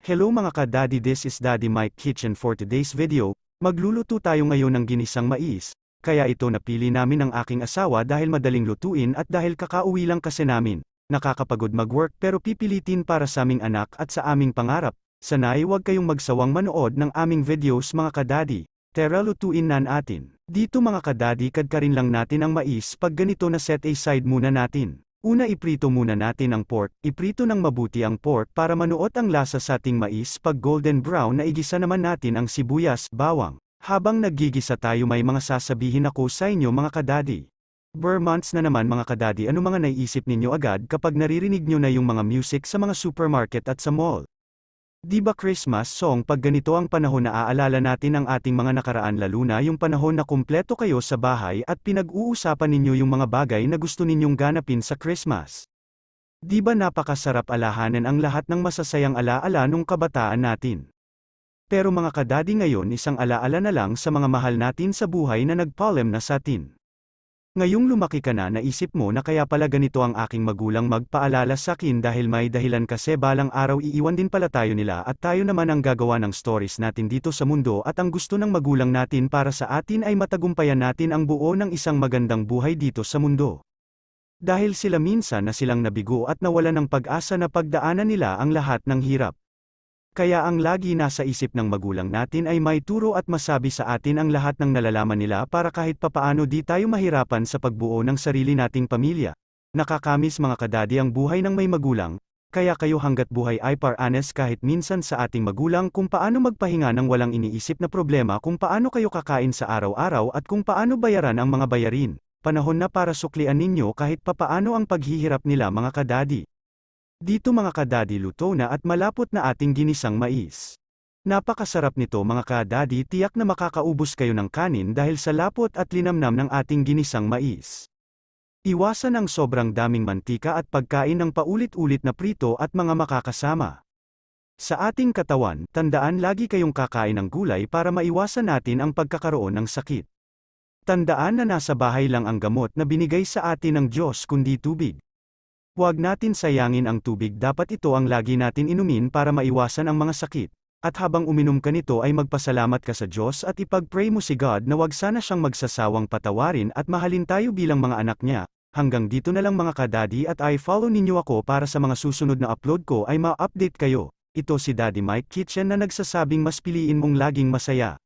Hello mga ka-daddy, this is Daddy Mike Kitchen. For today's video, magluluto tayo ngayon ng ginisang mais, kaya ito napili namin ng aking asawa dahil madaling lutuin at dahil kakauwi lang kasi namin. Nakakapagod mag-work pero pipilitin para sa aming anak at sa aming pangarap. Sana'y huwag kayong magsawang manood ng aming videos mga ka-daddy. Tara lutuin na natin. Dito mga ka-daddy, kadkarin lang natin ang mais. Pag ganito na set aside muna natin. Una iprito muna natin ang pork, iprito ng mabuti ang pork para manuot ang lasa sa ating mais. Pag golden brown na igisa naman natin ang sibuyas, bawang. Habang naggigisa tayo may mga sasabihin ako sa inyo mga kadadi. Months na naman mga kadadi, ano mga naiisip ninyo agad kapag naririnig nyo na yung mga music sa mga supermarket at sa mall? Di ba Christmas song pag ganito ang panahon na aalala natin ang ating mga nakaraan, lalo na yung panahon na kumpleto kayo sa bahay at pinag-uusapan ninyo yung mga bagay na gusto ninyong ganapin sa Christmas. Di ba napakasarap alahanan ang lahat ng masasayang alaala nung kabataan natin? Pero mga kadadi, ngayon isang alaala na lang sa mga mahal natin sa buhay na nagpalem na sa atin. Ngayong lumaki ka na, naisip mo na kaya pala ganito ang aking magulang magpaalala sa akin dahil may dahilan, kasi balang araw iiwan din pala tayo nila at tayo naman ang gagawa ng stories natin dito sa mundo, at ang gusto ng magulang natin para sa atin ay matagumpayan natin ang buo ng isang magandang buhay dito sa mundo. Dahil sila minsan na silang nabigo at nawalan ng pag-asa na pagdaanan nila ang lahat ng hirap. Kaya ang lagi nasa isip ng magulang natin ay may turo at masabi sa atin ang lahat ng nalalaman nila para kahit papaano di tayo mahirapan sa pagbuo ng sarili nating pamilya. Nakakamiss mga kadadi ang buhay ng may magulang, kaya kayo hanggat buhay ay honest kahit minsan sa ating magulang kung paano magpahinga ng walang iniisip na problema, kung paano kayo kakain sa araw-araw at kung paano bayaran ang mga bayarin. Panahon na para suklian ninyo kahit papaano ang paghihirap nila mga kadadi. Dito mga kadadi, luto na at malapot na ating ginisang mais. Napakasarap nito mga kadadi, tiyak na makakaubos kayo ng kanin dahil sa lapot at linamnam ng ating ginisang mais. Iwasan ang sobrang daming mantika at pagkain ng paulit-ulit na prito at mga makakasama. Sa ating katawan, tandaan lagi kayong kakain ng gulay para maiwasan natin ang pagkakaroon ng sakit. Tandaan na nasa bahay lang ang gamot na binigay sa atin ng Diyos, kundi tubig. Huwag natin sayangin ang tubig, dapat ito ang lagi natin inumin para maiwasan ang mga sakit. At habang uminom ka nito ay magpasalamat ka sa Diyos at ipag-pray mo si God na wag sana siyang magsasawang patawarin at mahalin tayo bilang mga anak niya. Hanggang dito na lang mga kadadi, at i-follow ninyo ako para sa mga susunod na upload ko ay ma-update kayo. Ito si Daddy Mike Kitchen na nagsasabing mas piliin mong laging masaya.